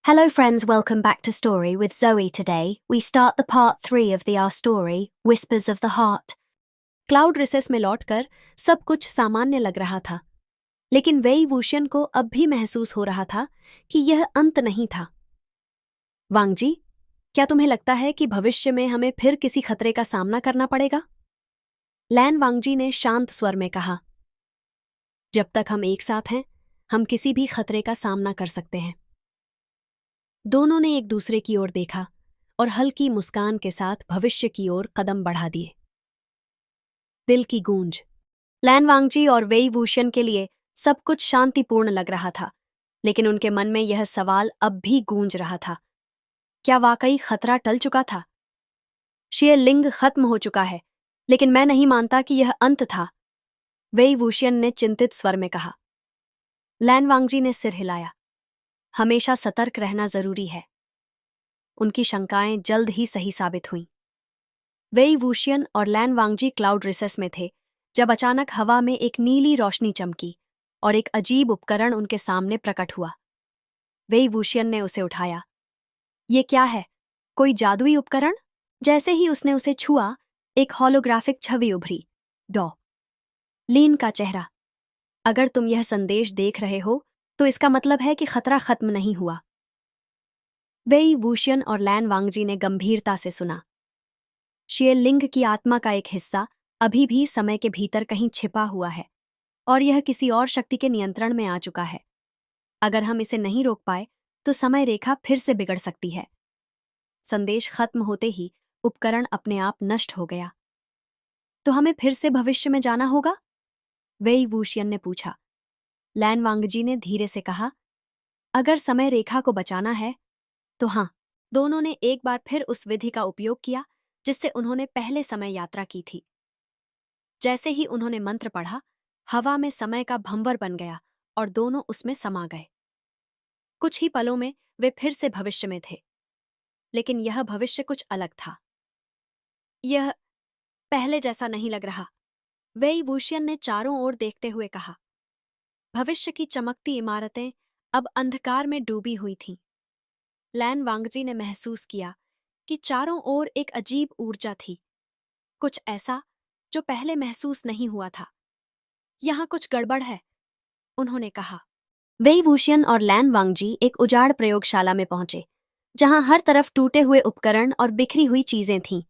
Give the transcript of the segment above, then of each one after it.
Hello friends, welcome back to Story with Zoe. Today, we start the part 3 of our story, Whispers of the Heart. Cloud recess में लौटकर सब कुछ सामान्य लग रहा था, लेकिन वेई वूशियन को अब भी महसूस हो रहा था कि यह अंत नहीं था। वांगजी, क्या तुम्हें लगता है कि भविष्य में हमें फिर किसी खतरे का सामना करना पड़ेगा? लैन वांगजी ने शांत स्वर में कहा, जब तक हम एक साथ हैं, हम किसी भी खतरे का सामना कर सकते हैं। दोनों ने एक दूसरे की ओर देखा और हल्की मुस्कान के साथ भविष्य की ओर कदम बढ़ा दिए। दिल की गूंज। लैन वांगजी और वेई वूशियन के लिए सब कुछ शांतिपूर्ण लग रहा था, लेकिन उनके मन में यह सवाल अब भी गूंज रहा था, क्या वाकई खतरा टल चुका था? शियर लिंग खत्म हो चुका है, लेकिन मैं नहीं मानता कि यह अंत था, वेई वूशियन ने चिंतित स्वर में कहा। लैन वांगजी ने सिर हिलाया। हमेशा सतर्क रहना जरूरी है। उनकी शंकाएं जल्द ही सही साबित हुईं। वेई वूशियन और लैन वांगजी क्लाउड रिसेस में थे जब अचानक हवा में एक नीली रोशनी चमकी और एक अजीब उपकरण उनके सामने प्रकट हुआ। वेई वूशियन ने उसे उठाया। ये क्या है? कोई जादुई उपकरण? जैसे ही उसने उसे छुआ, एक होलोग्राफिक छवि उभरी। डॉ लीन का चेहरा। अगर तुम यह संदेश देख रहे हो तो इसका मतलब है कि खतरा खत्म नहीं हुआ। वेई वूशियन और लैन वांगजी ने गंभीरता से सुना। शियर लिंग की आत्मा का एक हिस्सा अभी भी समय के भीतर कहीं छिपा हुआ है और यह किसी और शक्ति के नियंत्रण में आ चुका है। अगर हम इसे नहीं रोक पाए तो समय रेखा फिर से बिगड़ सकती है। संदेश खत्म होते ही उपकरण अपने आप नष्ट हो गया। तो हमें फिर से भविष्य में जाना होगा? वेई वूशियन ने पूछा। लैन वांगजी ने धीरे से कहा, अगर समय रेखा को बचाना है तो हां। दोनों ने एक बार फिर उस विधि का उपयोग किया जिससे उन्होंने पहले समय यात्रा की थी। जैसे ही उन्होंने मंत्र पढ़ा, हवा में समय का भंवर बन गया और दोनों उसमें समा गए। कुछ ही पलों में वे फिर से भविष्य में थे, लेकिन यह भविष्य कुछ अलग था। यह पहले जैसा नहीं लग रहा, वेई वूशियन ने चारों ओर देखते हुए कहा। भविष्य की चमकती इमारतें अब अंधकार में डूबी हुई थीं। लैन वांगजी ने महसूस किया कि चारों ओर एक अजीब ऊर्जा थी, कुछ ऐसा जो पहले महसूस नहीं हुआ था। यहां कुछ गड़बड़ है, उन्होंने कहा। वेई वूशियन और लैन वांगजी एक उजाड़ प्रयोगशाला में पहुंचे, जहां हर तरफ टूटे हुए उपकरण और बिखरी हुई चीजें थीं।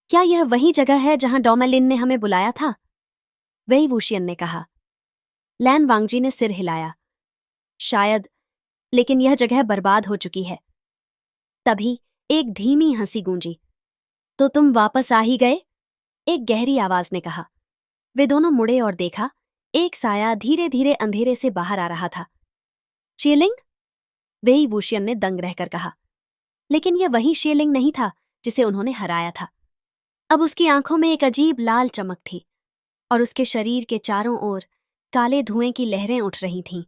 क्या यह वही जगह है जहां डॉमेलिन ने हमें बुलाया था? वेई वूशियन ने कहा। लैन वांगजी ने सिर हिलाया। शायद, लेकिन यह जगह बर्बाद हो चुकी है। तभी एक धीमी हंसी गूंजी। तो तुम वापस आ ही गए? एक गहरी आवाज ने कहा। वे दोनों मुड़े और देखा, एक साया धीरे धीरे अंधेरे से बाहर आ रहा था। शियलिंग? वेई वूशियन ने दंग रहकर कहा। लेकिन यह वही शियलिंग नहीं था जिसे उन्होंने हराया था। अब उसकी आंखों में एक अजीब लाल चमक थी और उसके शरीर के चारों ओर काले धुएं की लहरें उठ रही थीं।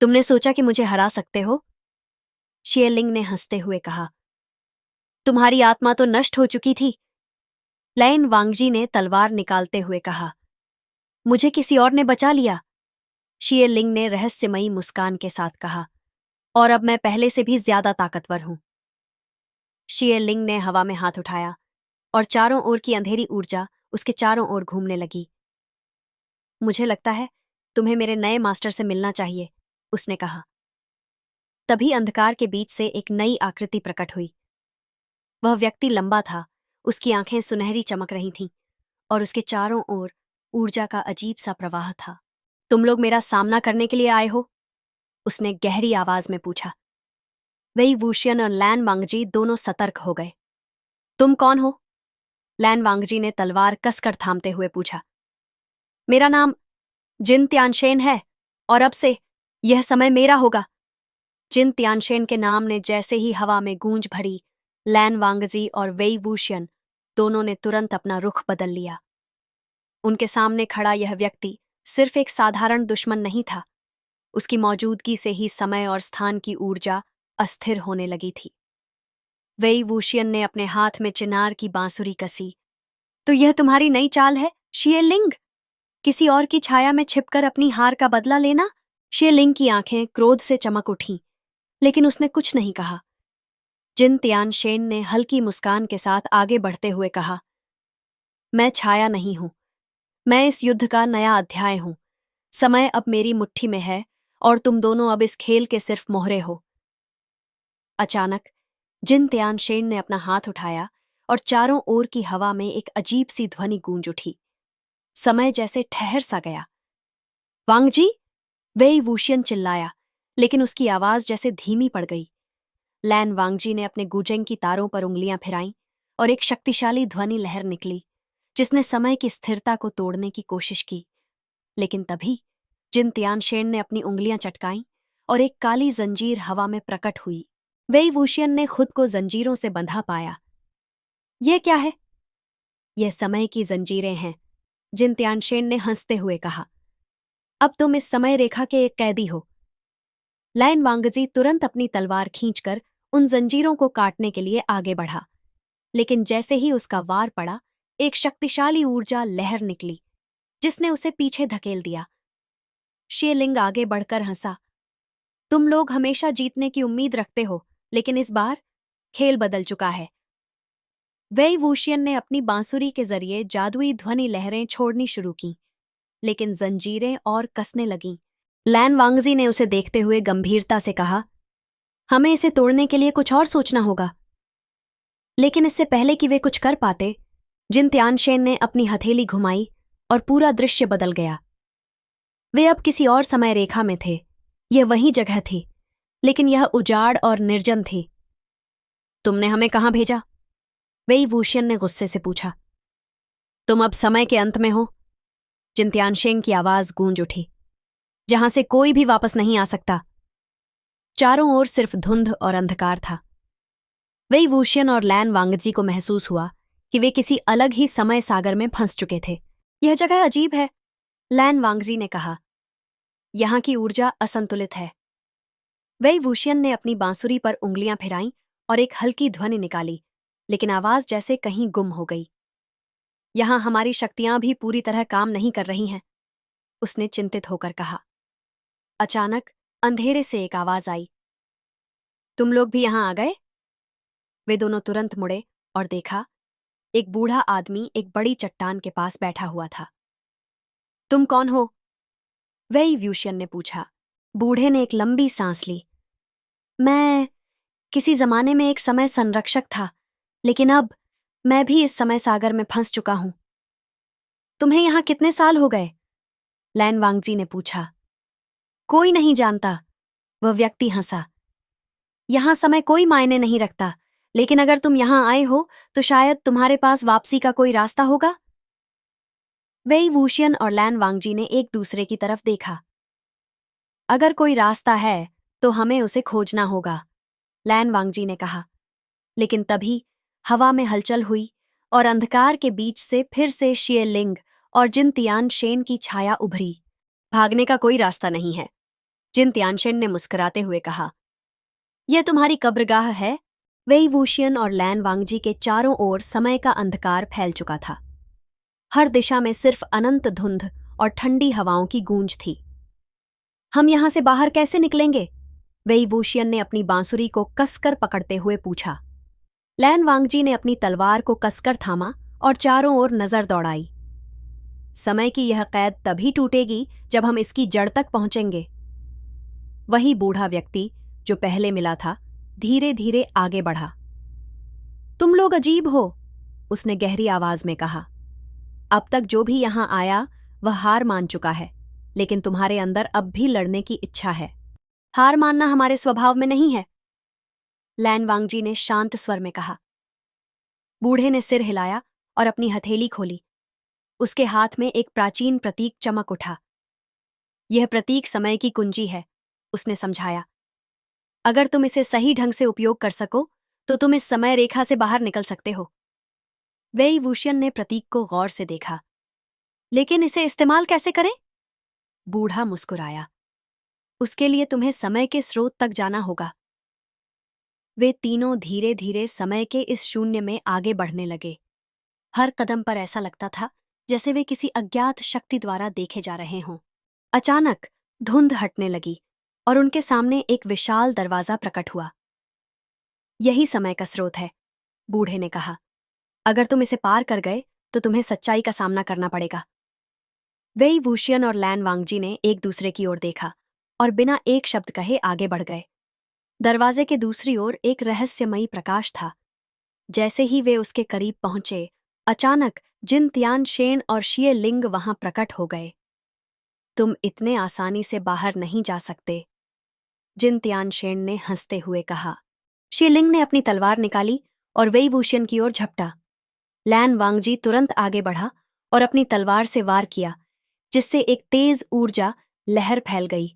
तुमने सोचा कि मुझे हरा सकते हो? शियलिंग ने हंसते हुए कहा। तुम्हारी आत्मा तो नष्ट हो चुकी थी। लैन वांगजी ने तलवार निकालते हुए कहा। मुझे किसी और ने बचा लिया, शियलिंग ने रहस्यमयी मुस्कान के साथ कहा, और अब मैं पहले से भी ज्यादा ताकतवर हूं। शियलिंग ने हवा में हाथ उठाया और चारों ओर की अंधेरी ऊर्जा उसके चारों ओर घूमने लगी। मुझे लगता है तुम्हें मेरे नए मास्टर से मिलना चाहिए, उसने कहा। तभी अंधकार के बीच से एक नई आकृति प्रकट हुई। वह व्यक्ति लंबा था, उसकी आंखें सुनहरी चमक रही थीं और उसके चारों ओर ऊर्जा का अजीब सा प्रवाह था। तुम लोग मेरा सामना करने के लिए आए हो? उसने गहरी आवाज में पूछा। वेई वूशियन और लैन वांगजी दोनों सतर्क हो गए। तुम कौन हो? लैन वांगजी ने तलवार कसकर थामते हुए पूछा। मेरा नाम जिन त्यानशेन है और अब से यह समय मेरा होगा। जिन त्यानशेन के नाम ने जैसे ही हवा में गूंज भरी, लैन वांगजी और वेई वूशियन दोनों ने तुरंत अपना रुख बदल लिया। उनके सामने खड़ा यह व्यक्ति सिर्फ एक साधारण दुश्मन नहीं था, उसकी मौजूदगी से ही समय और स्थान की ऊर्जा अस्थिर होने लगी थी। वेई वूशियन ने अपने हाथ में चिनार की बांसुरी कसी। तो यह तुम्हारी नई चाल है, शियलिंग? किसी और की छाया में छिपकर अपनी हार का बदला लेना? शियलिंग की आंखें क्रोध से चमक उठीं लेकिन उसने कुछ नहीं कहा। जिन तियानशेन ने हल्की मुस्कान के साथ आगे बढ़ते हुए कहा, मैं छाया नहीं हूं, मैं इस युद्ध का नया अध्याय हूं। समय अब मेरी मुट्ठी में है और तुम दोनों अब इस खेल के सिर्फ मोहरे हो। अचानक जिन तियानशेन ने अपना हाथ उठाया और चारों ओर की हवा में एक अजीब सी ध्वनि गूंज उठी। समय जैसे ठहर सा गया। वांगजी, वेई वूशियन चिल्लाया, लेकिन उसकी आवाज जैसे धीमी पड़ गई। लैन वांगजी ने अपने गुजेंग की तारों पर उंगलियां फिराईं और एक शक्तिशाली ध्वनि लहर निकली, जिसने समय की स्थिरता को तोड़ने की कोशिश की। लेकिन तभी जिन तियानशेन ने अपनी उंगलियां चटकाईं और एक काली जंजीर हवा में प्रकट हुई। वेई वूशियन ने खुद को जंजीरों से बंधा पाया। यह क्या है? यह समय की जंजीरें हैं, जिन तियानशेन ने हंसते हुए कहा। अब तुम इस समय रेखा के एक कैदी हो। लैन वांगजी तुरंत अपनी तलवार खींचकर उन जंजीरों को काटने के लिए आगे बढ़ा, लेकिन जैसे ही उसका वार पड़ा, एक शक्तिशाली ऊर्जा लहर निकली, जिसने उसे पीछे धकेल दिया। शेलिंग आगे बढ़कर हंसा। तुम लोग हमेशा जीतने की उम्मीद रखते हो, लेकिन इस बार खेल बदल चुका है। वेई वूशियन ने अपनी बांसुरी के जरिए जादुई ध्वनि लहरें छोड़नी शुरू की, लेकिन जंजीरें और कसने लगीं। लैन वांगजी ने उसे देखते हुए गंभीरता से कहा, हमें इसे तोड़ने के लिए कुछ और सोचना होगा। लेकिन इससे पहले कि वे कुछ कर पाते, जिन तियानशेन ने अपनी हथेली घुमाई और पूरा दृश्य बदल गया। वे अब किसी और समय रेखा में थे। यह वही जगह थी, लेकिन यह उजाड़ और निर्जन थी। तुमने हमें कहां भेजा? वेई वूशियन ने गुस्से से पूछा। तुम अब समय के अंत में हो। जिन तियानशेन की आवाज गूंज उठी, जहां से कोई भी वापस नहीं आ सकता। चारों ओर सिर्फ धुंध और अंधकार था। वेई वूशियन और लैन वांगजी को महसूस हुआ कि वे किसी अलग ही समय सागर में फंस चुके थे। यह जगह अजीब है, लैन वांगजी ने कहा। यहां की ऊर्जा असंतुलित है। वेई वूशियन ने अपनी बांसुरी पर उंगलियां फिराईं और एक हल्की ध्वनि निकाली, लेकिन आवाज जैसे कहीं गुम हो गई। यहां हमारी शक्तियां भी पूरी तरह काम नहीं कर रही हैं, उसने चिंतित होकर कहा। अचानक अंधेरे से एक आवाज आई, तुम लोग भी यहां आ गए? वे दोनों तुरंत मुड़े और देखा, एक बूढ़ा आदमी एक बड़ी चट्टान के पास बैठा हुआ था। तुम कौन हो? वेई वूशियन ने पूछा। बूढ़े ने एक लंबी सांस ली। मैं किसी जमाने में एक समय संरक्षक था, लेकिन अब मैं भी इस समय सागर में फंस चुका हूं। तुम्हें यहां कितने साल हो गए? लैन वांगजी ने पूछा। कोई नहीं जानता, वह व्यक्ति हंसा। यहां समय कोई मायने नहीं रखता, लेकिन अगर तुम यहां आए हो तो शायद तुम्हारे पास वापसी का कोई रास्ता होगा। वेई वूशियन और लैन वांगजी ने एक दूसरे की तरफ देखा। अगर कोई रास्ता है तो हमें उसे खोजना होगा, लैन वांगजी ने कहा। लेकिन तभी हवा में हलचल हुई और अंधकार के बीच से फिर से शिएलिंग और जिन तियानशेन की छाया उभरी। भागने का कोई रास्ता नहीं है, जिन तियानशेन ने मुस्कुराते हुए कहा। यह तुम्हारी कब्रगाह है। वेई वूशियन और लैन वांगजी के चारों ओर समय का अंधकार फैल चुका था। हर दिशा में सिर्फ अनंत धुंध और ठंडी हवाओं की गूंज थी। हम यहां से बाहर कैसे निकलेंगे? वेई वूशियन ने अपनी बांसुरी को कसकर पकड़ते हुए पूछा। लैन वांगजी ने अपनी तलवार को कसकर थामा और चारों ओर नजर दौड़ाई। समय की यह कैद तभी टूटेगी जब हम इसकी जड़ तक पहुंचेंगे। वही बूढ़ा व्यक्ति जो पहले मिला था, धीरे धीरे आगे बढ़ा। तुम लोग अजीब हो, उसने गहरी आवाज में कहा। अब तक जो भी यहां आया वह हार मान चुका है, लेकिन तुम्हारे अंदर अब भी लड़ने की इच्छा है। हार मानना हमारे स्वभाव में नहीं है, लैन वांगजी ने शांत स्वर में कहा। बूढ़े ने सिर हिलाया और अपनी हथेली खोली। उसके हाथ में एक प्राचीन प्रतीक चमक उठा। यह प्रतीक समय की कुंजी है, उसने समझाया। अगर तुम इसे सही ढंग से उपयोग कर सको तो तुम इस समय रेखा से बाहर निकल सकते हो। वेई वूशियन ने प्रतीक को गौर से देखा। लेकिन इसे इस्तेमाल कैसे करें? बूढ़ा मुस्कुराया। उसके लिए तुम्हें समय के स्रोत तक जाना होगा। वे तीनों धीरे धीरे समय के इस शून्य में आगे बढ़ने लगे। हर कदम पर ऐसा लगता था जैसे वे किसी अज्ञात शक्ति द्वारा देखे जा रहे हों। अचानक धुंध हटने लगी और उनके सामने एक विशाल दरवाजा प्रकट हुआ। यही समय का स्रोत है, बूढ़े ने कहा। अगर तुम इसे पार कर गए तो तुम्हें सच्चाई का सामना करना पड़ेगा। वेई वूशियन और लैन वांगजी ने एक दूसरे की ओर देखा और बिना एक शब्द कहे आगे बढ़ गए। दरवाजे के दूसरी ओर एक रहस्यमयी प्रकाश था। जैसे ही वे उसके करीब पहुंचे, अचानक जिन तियान शेन और शिये लिंग वहां प्रकट हो गए। तुम इतने आसानी से बाहर नहीं जा सकते, जिन तियान शेन ने हंसते हुए कहा। शिये लिंग ने अपनी तलवार निकाली और वेई वूशियन की ओर झपटा। लैन वांगजी तुरंत आगे बढ़ा और अपनी तलवार से वार किया, जिससे एक तेज ऊर्जा लहर फैल गई।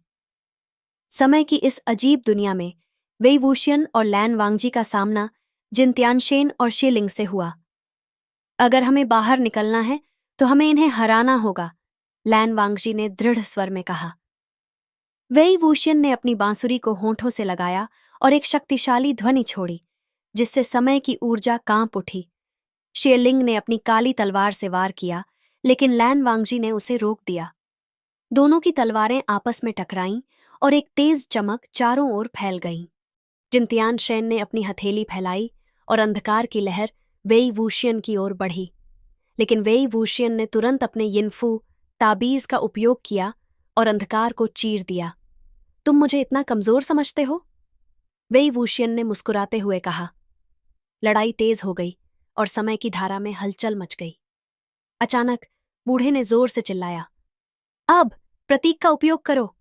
समय की इस अजीब दुनिया में वेई वूशियन और लैन वांगजी का सामना जिन तियानशेन और शिलिंग से हुआ। अगर हमें बाहर निकलना है तो हमें इन्हें हराना होगा, लैन वांगजी ने दृढ़ स्वर में कहा। वेई वूशियन ने अपनी बांसुरी को होंठों से लगाया और एक शक्तिशाली ध्वनि छोड़ी, जिससे समय की ऊर्जा कांप उठी। शेलिंग ने अपनी काली तलवार से वार किया, लेकिन लैन वांगजी ने उसे रोक दिया। दोनों की तलवारें आपस में टकराईं और एक तेज चमक चारों ओर फैल गई। जिनतियान शेन ने अपनी हथेली फैलाई और अंधकार की लहर वेई वूशियन की ओर बढ़ी, लेकिन वेई वूशियन ने तुरंत अपने यिनफू ताबीज का उपयोग किया और अंधकार को चीर दिया। तुम मुझे इतना कमजोर समझते हो? वेई वूशियन ने मुस्कुराते हुए कहा। लड़ाई तेज हो गई और समय की धारा में हलचल मच गई। अचानक बूढ़े ने जोर से चिल्लाया, अब प्रतीक का उपयोग करो।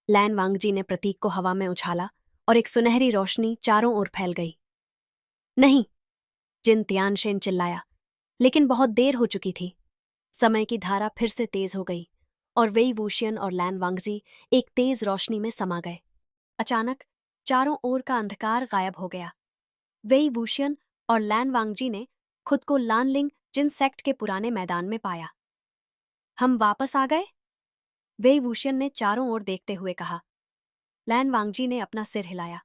लैन वांगजी ने प्रतीक को हवा में उछाला और एक सुनहरी रोशनी चारों ओर फैल गई। नहीं, जिन तियानशेन चिल्लाया, लेकिन बहुत देर हो चुकी थी। समय की धारा फिर से तेज हो गई और वेई वूशियन और लैन वांगजी एक तेज रोशनी में समा गए। अचानक चारों ओर का अंधकार गायब हो गया। वेई वूशियन और लैन वांगजी ने खुद को लानलिंग जिन सेक्ट के पुराने मैदान में पाया। हम वापस आ गए? वेई वूशियन ने चारों ओर देखते हुए कहा। लैन वांगजी ने अपना सिर हिलाया।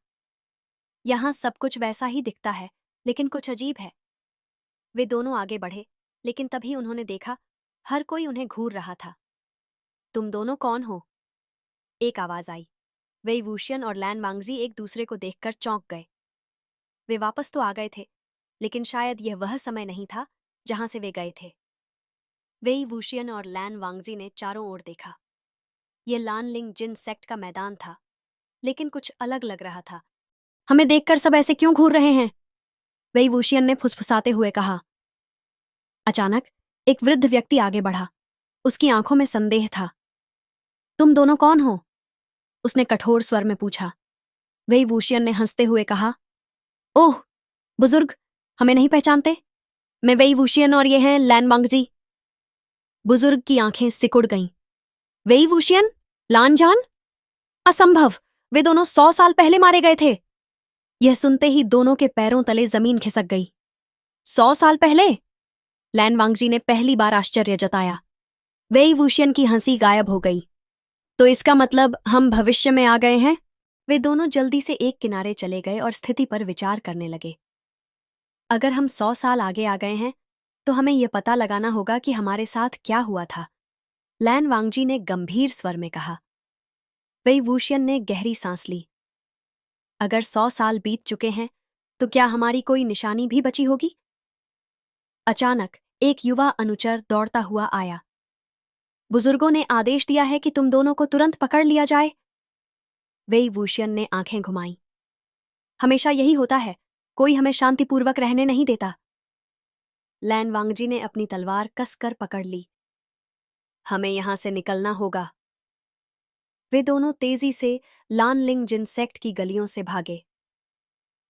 यहां सब कुछ वैसा ही दिखता है, लेकिन कुछ अजीब है। वे दोनों आगे बढ़े, लेकिन तभी उन्होंने देखा हर कोई उन्हें घूर रहा था। तुम दोनों कौन हो? एक आवाज आई। वेई वूशियन और लैन वांगजी एक दूसरे को देखकर चौंक गए। वे वापस तो आ गए थे, लेकिन शायद यह वह समय नहीं था जहां से वे गए थे। वेई वूशियन और लैन वांगजी ने चारों ओर देखा। यह लानलिंग जिन सेक्ट का मैदान था, लेकिन कुछ अलग लग रहा था। हमें देखकर सब ऐसे क्यों घूर रहे हैं? वेई वूशियन ने फुसफुसाते हुए कहा। अचानक एक वृद्ध व्यक्ति आगे बढ़ा। उसकी आंखों में संदेह था। तुम दोनों कौन हो? उसने कठोर स्वर में पूछा। वेई वूशियन ने हंसते हुए कहा, ओह बुजुर्ग, हमें नहीं पहचानते? मैं वेई वूशियन और ये हैं लैन वांगजी। बुजुर्ग की आंखें सिकुड़ गईं। वेई वूशियन? लानजान? असंभव! वे दोनों 100 साल पहले मारे गए थे। यह सुनते ही दोनों के पैरों तले जमीन खिसक गई। 100 साल पहले? लैन वांगजी ने पहली बार आश्चर्य जताया। वेई वूशियन की हंसी गायब हो गई। तो इसका मतलब हम भविष्य में आ गए हैं? वे दोनों जल्दी से एक किनारे चले गए और स्थिति पर विचार करने लगे। अगर हम 100 साल आगे आ गए हैं, तो हमें यह पता लगाना होगा कि हमारे साथ क्या हुआ था, लैन वांगजी ने गंभीर स्वर में कहा। वेई वूशियन ने गहरी सांस ली। अगर 100 साल बीत चुके हैं, तो क्या हमारी कोई निशानी भी बची होगी? अचानक एक युवा अनुचर दौड़ता हुआ आया। बुजुर्गों ने आदेश दिया है कि तुम दोनों को तुरंत पकड़ लिया जाए। वेई वूशियन ने आंखें घुमाई। हमेशा यही होता है, कोई हमें शांतिपूर्वक रहने नहीं देता। लैन वांगजी ने अपनी तलवार कसकर पकड़ ली। हमें यहां से निकलना होगा। वे दोनों तेजी से लानलिंग जिन सेक्ट की गलियों से भागे।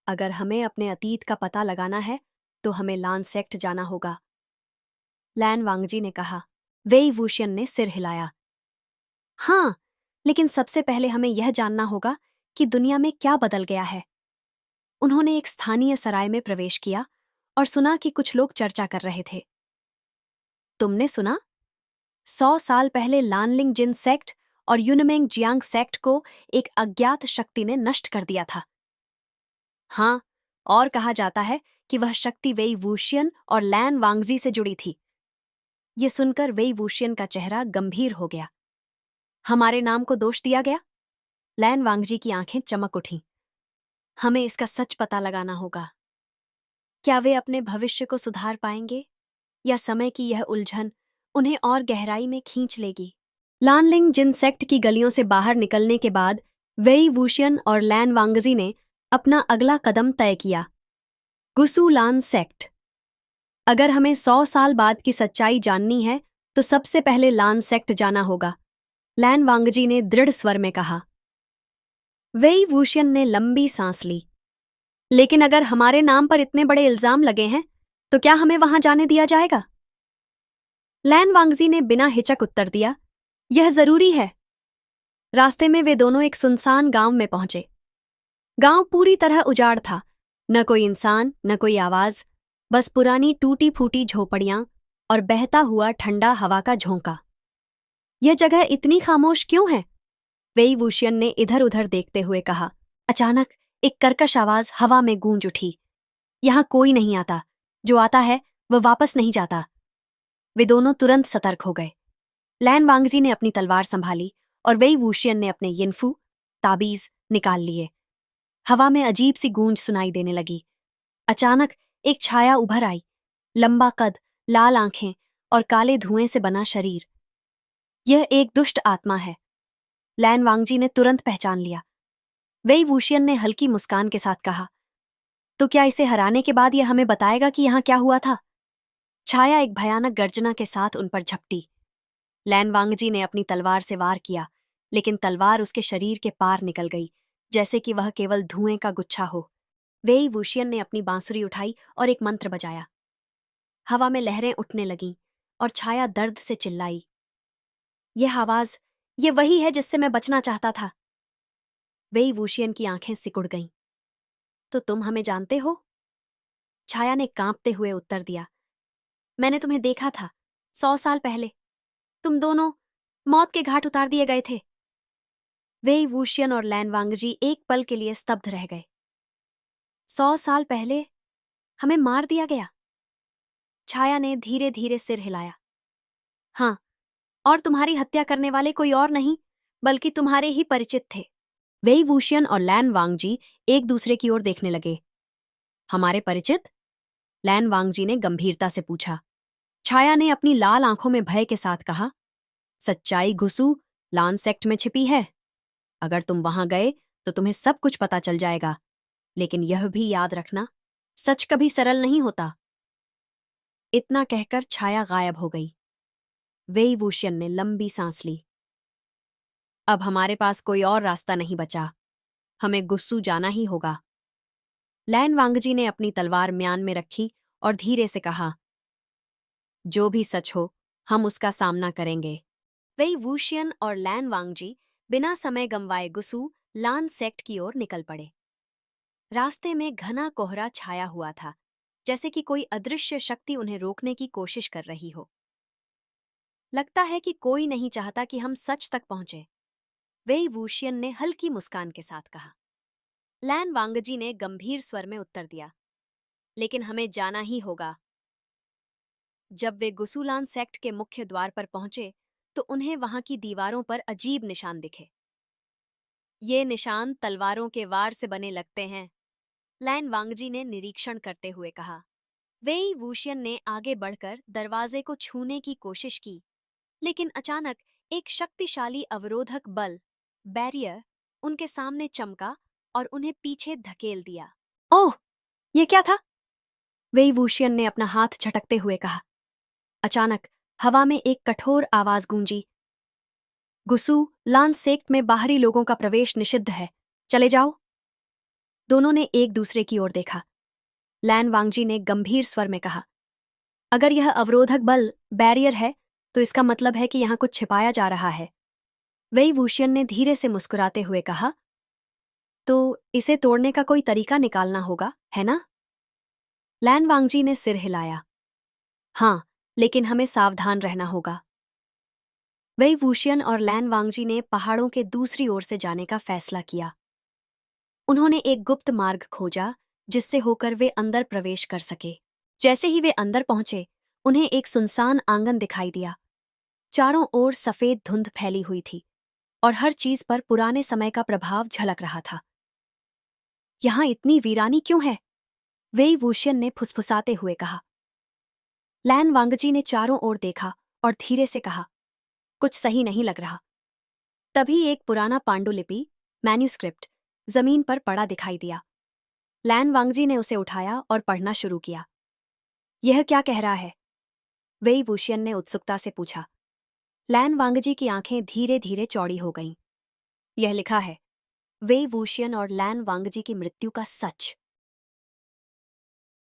अगर हमें अपने अतीत का पता लगाना है, तो हमें लान सेक्ट जाना होगा, लैन वांगजी ने कहा। वेई वूशियन ने सिर हिलाया। हाँ, लेकिन सबसे पहले हमें यह जानना होगा कि दुनिया में क्या बदल गया है। उन्होंने एक स्थानीय सराय में प्रवेश किया और सुना कि कुछ लोग चर्चा कर रहे थे। तुमने सुना? 100 साल पहले लानलिंग जिन सेक्ट और यूनमेंग जियांग सेक्ट को एक अज्ञात शक्ति ने नष्ट कर दिया था। हाँ, और कहा जाता है कि वह शक्ति वेई वूशियन और लैन वांगजी से जुड़ी थी। ये सुनकर वेई वूशियन का चेहरा गंभीर हो गया। हमारे नाम को दोष दिया गया? लैन वांगजी की आंखें चमक उठीं। हमें इसका सच पता लगाना होगा। क्या वे अपने भविष्य को सुधार पाएंगे या समय की यह उलझन उन्हें और गहराई में खींच लेगी? लानलिंग जिन सेक्ट की गलियों से बाहर निकलने के बाद वेई वूशियन और लैन वांगजी ने अपना अगला कदम तय किया। गुसु लान सेक्ट। अगर हमें 100 साल बाद की सच्चाई जाननी है तो सबसे पहले लान सेक्ट जाना होगा, लैन वांगजी ने दृढ़ स्वर में कहा। वेई वूशियन ने लंबी सांस ली। लेकिन अगर हमारे नाम पर इतने बड़े इल्जाम लगे हैं तो क्या हमें वहां जाने दिया जाएगा? लैन वांगजी ने बिना हिचक उत्तर दिया, यह जरूरी है। रास्ते में वे दोनों एक सुनसान गांव में पहुंचे। गांव पूरी तरह उजाड़ था, न कोई इंसान, न कोई आवाज, बस पुरानी टूटी फूटी झोपड़ियां और बहता हुआ ठंडा हवा का झोंका। यह जगह इतनी खामोश क्यों है? वेई वूशियन ने इधर उधर देखते हुए कहा। अचानक एक कर्कश आवाज हवा में गूंज उठी। यहां कोई नहीं आता, जो आता है वह वापस नहीं जाता। वे दोनों तुरंत सतर्क हो गए। लैन वांगजी ने अपनी तलवार संभाली और वेई वूशियन ने अपने यिनफू ताबीज निकाल लिए। हवा में अजीब सी गूंज सुनाई देने लगी। अचानक एक छाया उभर आई, लंबा कद, लाल आंखें और काले धुएं से बना शरीर। यह एक दुष्ट आत्मा है, लैन वांगजी ने तुरंत पहचान लिया। वेई वूशियन ने हल्की मुस्कान के साथ कहा, तो क्या इसे हराने के बाद यह हमें बताएगा कि यहां क्या हुआ था? छाया एक भयानक गर्जना के साथ उन पर झपटी। लैन वांगजी ने अपनी तलवार से वार किया, लेकिन तलवार उसके शरीर के पार निकल गई, जैसे कि वह केवल धुएं का गुच्छा हो। वेई वूशियन ने अपनी बांसुरी उठाई और एक मंत्र बजाया। हवा में लहरें उठने लगीं और छाया दर्द से चिल्लाई, यह आवाज, ये वही है जिससे मैं बचना चाहता था। वेई वूशियन की आंखें सिकुड़ गईं। तो तुम हमें जानते हो? छाया ने कांपते हुए उत्तर दिया, मैंने तुम्हें देखा था 100 साल पहले। तुम दोनों मौत के घाट उतार दिए गए थे। वेई वूशियन और लैन वांगजी एक पल के लिए स्तब्ध रह गए। 100 साल पहले हमें मार दिया गया? छाया ने धीरे धीरे सिर हिलाया। हाँ, और तुम्हारी हत्या करने वाले कोई और नहीं बल्कि तुम्हारे ही परिचित थे। वेई वूशियन और लैन वांगजी एक दूसरे की ओर देखने लगे। हमारे परिचित? लैन वांगजी ने गंभीरता से पूछा। छाया ने अपनी लाल आंखों में भय के साथ कहा, सच्चाई गुसु लान सेक्ट में छिपी है। अगर तुम वहां गए तो तुम्हें सब कुछ पता चल जाएगा, लेकिन यह भी याद रखना, सच कभी सरल नहीं होता। इतना कहकर छाया गायब हो गई। वेई वूशियन ने लंबी सांस ली। अब हमारे पास कोई और रास्ता नहीं बचा, हमें गुस्सू जाना ही होगा। लैन वांगजी ने अपनी तलवार म्यान में रखी और धीरे से कहा, जो भी सच हो हम उसका सामना करेंगे। वेई वूशियन और लैन वांगजी बिना समय गंवाए गुसु लान सेक्ट की ओर निकल पड़े। रास्ते में घना कोहरा छाया हुआ था, जैसे कि कोई अदृश्य शक्ति उन्हें रोकने की कोशिश कर रही हो। लगता है कि कोई नहीं चाहता कि हम सच तक पहुंचे, वेई वूशियन ने हल्की मुस्कान के साथ कहा। लैन वांगजी ने गंभीर स्वर में उत्तर दिया, लेकिन हमें जाना ही होगा। जब वे गुसुलान सेक्ट के मुख्य द्वार पर पहुंचे तो उन्हें वहां की दीवारों पर अजीब निशान दिखे। ये निशान तलवारों के वार से बने लगते हैं, लैन वांगजी ने निरीक्षण करते हुए कहा। वेई वूशियन ने आगे बढ़कर दरवाजे को छूने की कोशिश की, लेकिन अचानक एक शक्तिशाली अवरोधक बल, बैरियर, उनके सामने चमका और उन्हें पीछे धकेल दिया। ओह, ये क्या था? वेई वूशियन ने अपना हाथ झटकते हुए कहा। अचानक हवा में एक कठोर आवाज गूंजी, गुसु लान सेक्ट में बाहरी लोगों का प्रवेश निषिद्ध है, चले जाओ। दोनों ने एक दूसरे की ओर देखा। लैन वांगजी ने गंभीर स्वर में कहा, अगर यह अवरोधक बल बैरियर है तो इसका मतलब है कि यहां कुछ छिपाया जा रहा है। वेई वूशियन ने धीरे से मुस्कुराते हुए कहा, तो इसे तोड़ने का कोई तरीका निकालना होगा, है ना? लैन वांगजी ने सिर हिलाया। हाँ, लेकिन हमें सावधान रहना होगा। वेई वूशियन और लैन वांगजी ने पहाड़ों के दूसरी ओर से जाने का फैसला किया। उन्होंने एक गुप्त मार्ग खोजा जिससे होकर वे अंदर प्रवेश कर सके। जैसे ही वे अंदर पहुंचे, उन्हें एक सुनसान आंगन दिखाई दिया। चारों ओर सफेद धुंध फैली हुई थी। और हर चीज पर पुराने समय का प्रभाव झलक रहा था। यहां इतनी वीरानी क्यों है? वेई वूशियन ने फुसफुसाते हुए कहा। लैन वांगजी ने चारों ओर देखा और धीरे से कहा, कुछ सही नहीं लग रहा। तभी एक पुराना पांडुलिपि, मैन्यूस्क्रिप्ट, जमीन पर पड़ा दिखाई दिया। लैन वांगजी ने उसे उठाया और पढ़ना शुरू किया। यह क्या कह रहा है? वेई वूशियन ने उत्सुकता से पूछा। लैन वांगजी की आंखें धीरे धीरे चौड़ी हो गईं। यह लिखा है, वेई वूशियन और लैन वांगजी की मृत्यु का सच।